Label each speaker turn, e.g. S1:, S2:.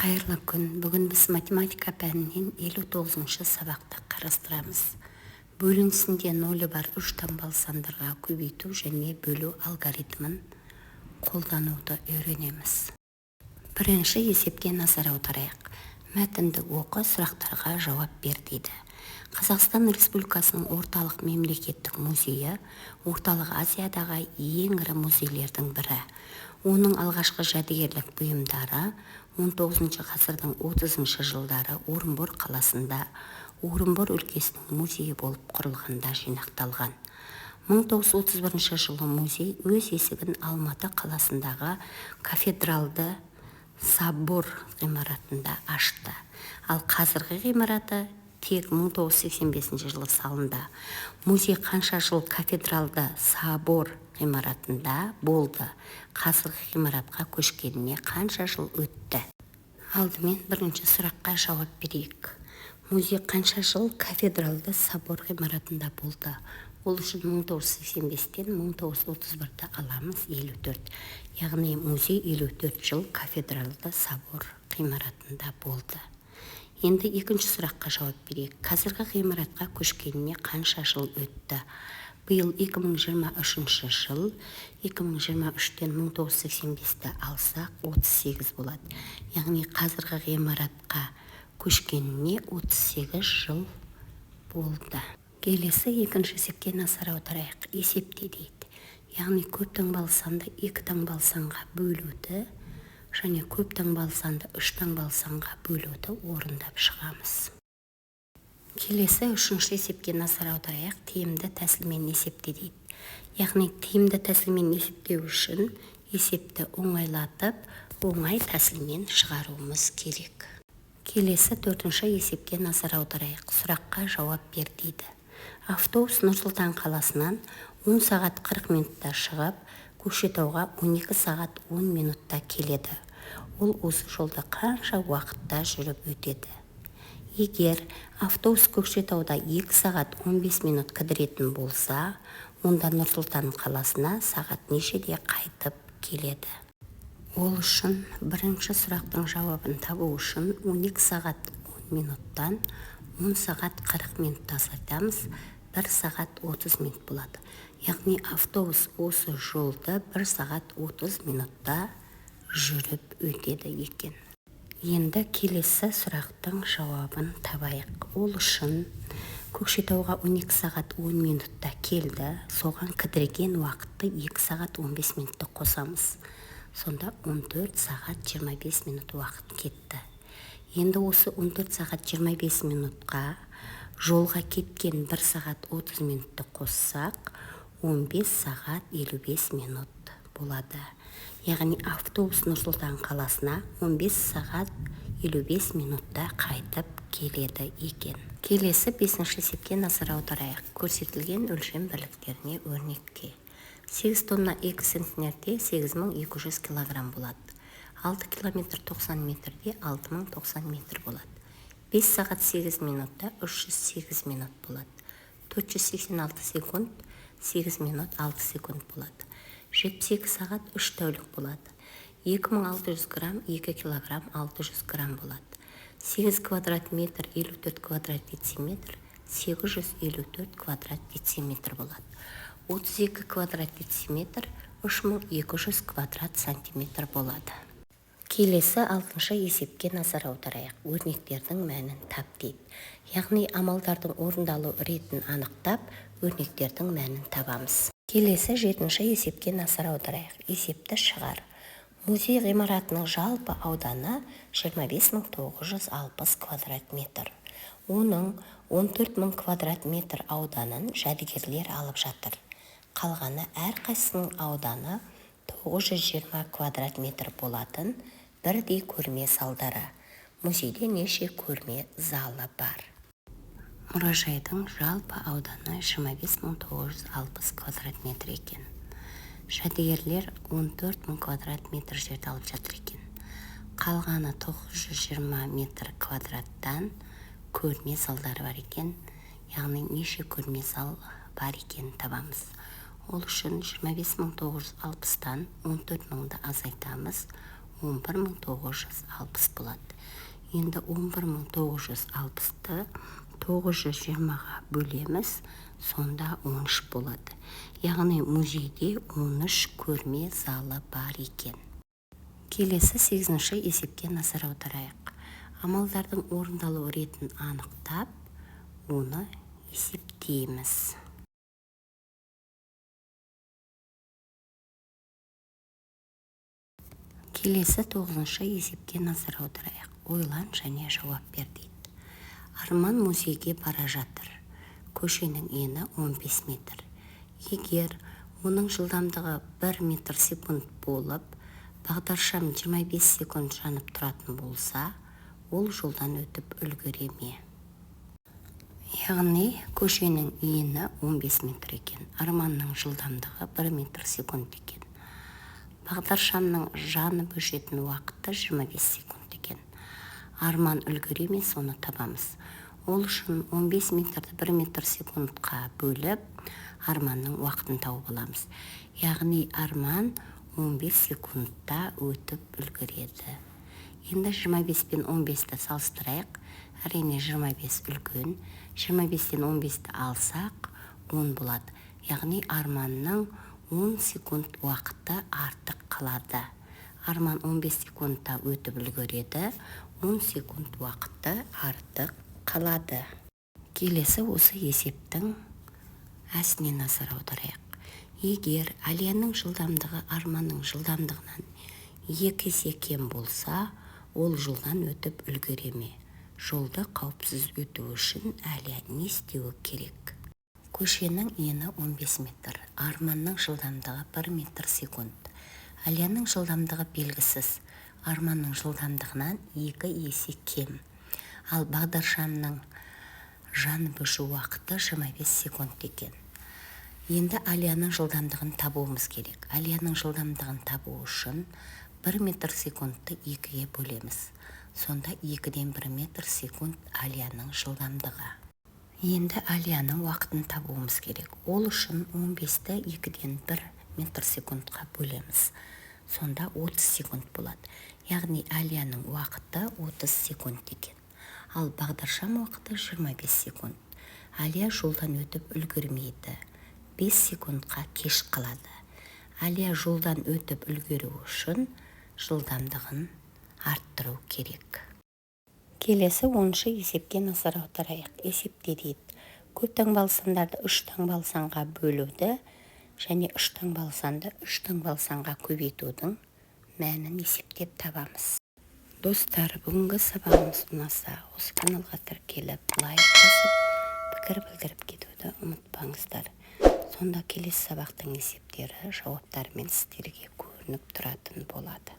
S1: Қайырлы күн. Бүгін біз математика пәнінен 59-шы сабақты қарастырамыз. Бөлінісінде нөлі бар 3 таңбалы сандарға көбейту және бөлу алгоритмін қолдануды үйренеміз. Бірінші есепке назар аударайық. Мәтінді оқы, сұрақтарға жауап бер дейді. Қазақстан Республикасының орталық мемлекеттік музейі орталық Азиядағы ең ірі музейлердің бірі. Оның алғашқы жәдігерлік бұйымдары 19 ғасырдың 30 жылдары Орынбор қаласында Орынбор өлкесінің музейі болып құрылғанда жинақталған. 1931 жылы музей өз есігін Алматы қаласындағы кафедралды собор ғимаратында ашты. Ал қазіргі ғимараты тек 1985 жылы салынды. Музей қанша жыл кафедралды собор ғимаратында болды? Қазіргі ғимаратқа көшкеніне қанша жыл өтті? Алдымен бірінші сұраққа жауап берейік. Музей қанша жыл кафедралды собор ғимаратында болды? Ол үшін 1985-тен 1931-ді аламыз 54. Яғни музей 54 жыл кафедралды собор ғимаратында болды. Енді екінші сұраққа жауап берейік. Қазіргі ғимаратқа көшкеніне қанша жыл өтті? Биыл 2023 жыл, 2023-тен 1985-ті алсақ 38 болады. Яғни қазіргі ғимаратқа көшкеніне 38 жыл болды. Келесі екінші есепке назар аударайық. Есепте дейді. Яғни көп таңбалы санды 2 таңбалы санға бөлуді және көп таңбалы санды 3 таңбалы санға бөлуді орындап шығамыз. Келесі үшінші есепке назар аударайық. Тиімді тәсілмен есепте дейді. Яғни тиімді тәсілмен есептеу үшін есепті оңайлатып, оңай тәсілмен шығаруымыз керек. Келесі төртінші есепке назар аударайық. Сұраққа жауап бер дейді. Автобус Нұр-Сұлтан қаласынан 10 сағат 40 минутта шығып, Көкшетауға 12 сағат 10 минутта келеді. Ол осы жолды қанша уақытта жүріп өтеді? Егер автобус Көкшетауда 2 сағат 15 минут кідіретін болса, онда Нұр-Сұлтан қаласына сағат нешеде қайтып келеді? Ол үшін бірінші сұрақтың жауабын табу үшін 12 сағат 10 минуттан 10 сағат 40 минут азайтамыз, 1 сағат 30 минут болады. Яғни автобус осы жолды 1 сағат 30 минутта жүріп өтеді екен. Енді келесі сұрақтың жауабын табайық. Ол үшін Көкшетауға 12 сағат 10 минутта келді. Соған кідірген уақытты 2 сағат 15 минутты қосамыз. Сонда 14 сағат 25 минут уақыт кетті. Енді осы 14 сағат 25 минутқа жолға кеткен 1 сағат 30 минутты қоссақ, 15 сағат 55 минут болады. Яғни автобус Нұр-Сұлтан қаласына 15 сағат 55 минутта қайтып келеді екен. Келесі 5-ші есепке назар аударайық. Көрсетілген өлшем бірліктеріне өрнекке. 8 тонна 2 центнерде 8200 килограмм болады. 6 километр 90 метрде 6090 метр болады. 5 сағат 8 минутта 308 минут болады. 486 секунд 8 минут 6 секунд болады. 72 сағат 3 тәулік болады. 2600 грамм 2 килограмм 600 грамм болады. 8 квадрат метр 54 квадрат дециметр 854 квадрат дециметр болады. 32 квадрат дециметр 3200 квадрат сантиметр болады. Келесі 6-шы есепке назар аударайық. Өрнектердің мәнін тап дейді. Яғни амалдардың орындалу ретін анықтап, өрнектердің мәнін табамыз. Келесі 7-ші есепке назар аударайық. Есепті шығар. Музей ғимаратының жалпы ауданы 25960 квадрат метр. Оның 14000 квадрат метр ауданын жәдігерлер алып жатыр. Қалғаны әрқайсының ауданы 920 квадрат метр болатын бірдей көрме залдары. Музейде неше көрме залы бар? Мұражайдың жалпы ауданы 25960 квадрат метр екен. Жәдігерлер 14000 квадрат метр жерді алып жатыр екен. Қалғаны 920 метр квадраттан көрме залдары бар екен. Яғни неше көрме зал бар екен табамыз. Ол үшін 25960-тан 14000-ді азайтамыз. 11960 болады. Енді 11960-ты 920-ға бөлеміз, сонда 13 болады. Яғни музейде 13 көрме залы бар екен. Келесі 8-ші есепке назар аударайық. Амалдардың орындалу ретін анықтап, оны есептейміз. Келесі 9-ші есепке назар аударайық. Ойлан және жауап бер дейді. Арман музейге бара жатыр. Көшенің ені 15 метр. Егер оның жылдамдығы 1 метр секунд болып, бағдаршам 25 секунд жанып тұратын болса, ол жолдан өтіп үлгере ме? Яғни көшенің ені 15 метр екен. Арманның жылдамдығы 1 метр секунд екен. Бағдаршамның жанып өшетін уақыты 25 секунд екен. Арман үлгере ме, соны табамыз. Ол үшін 15 метрді 1 метр секундқа бөліп, арманның уақытын тауып аламыз. Яғни арман 15 секундта өтіп үлгереді. Енді 25 пен 15-ті салыстырайық. Әрине 25 үлкен. 25-тен 15-ті алсақ 10 болады. Яғни арманның 10 секунд уақыты артық қалады. Арман 15 секундта өтіп үлгереді. 10 секунд уақыты артық қалады. Келесі осы есептің әсіне назар аударайық. Егер Алияның жылдамдығы арманның жылдамдығынан 2 есе кем болса, ол жолдан өтіп үлгере ме? Жолды қауіпсіз өту үшін Алия не істеуі керек? Көшенің ені 15 метр. Арманның жылдамдығы 1 метр секунд. Алияның жылдамдығы белгісіз. Арманның жылдамдығынан 2 есе кем. Ал бағдаршамның жанып өшу уақыты 25 секунд екен. Енді Алияның жылдамдығын табуымыз керек. Алияның жылдамдығын табу үшін 1 метр секундты 2-ге бөлеміз. Сонда 2-ден 1 метр секунд Алияның жылдамдығы. Енді Алияның уақытын табуымыз керек. Ол үшін 15-ті 2-ден 1 метр секундқа бөлеміз. Сонда 30 секунд болады. Яғни Алияның уақыты 30 секунд екен. Ал бағдаршам уақыты 25 секунд. Алия жолдан өтіп үлгермейді. 5 секундқа кеш қалады. Алия жолдан өтіп үлгеру үшін жылдамдығын арттыру керек. Келесі 10-шы есепке назар аударайық. Есепте дейді. Көп таңбалы сандарды 3 таңбалы санға бөлуді және 3 таңбалы санды 3 таңбалы санға көбейтудің мәнін есептеп табамыз. Достар, бүгінгі сабағымыз ұнаса, осы каналға тіркеліп, лайк басып, пікір білдіріп кетуді ұмытпаңыздар. Сонда келесі сабақтың есептері жауаптарымен сіздерге көрініп тұратын болады.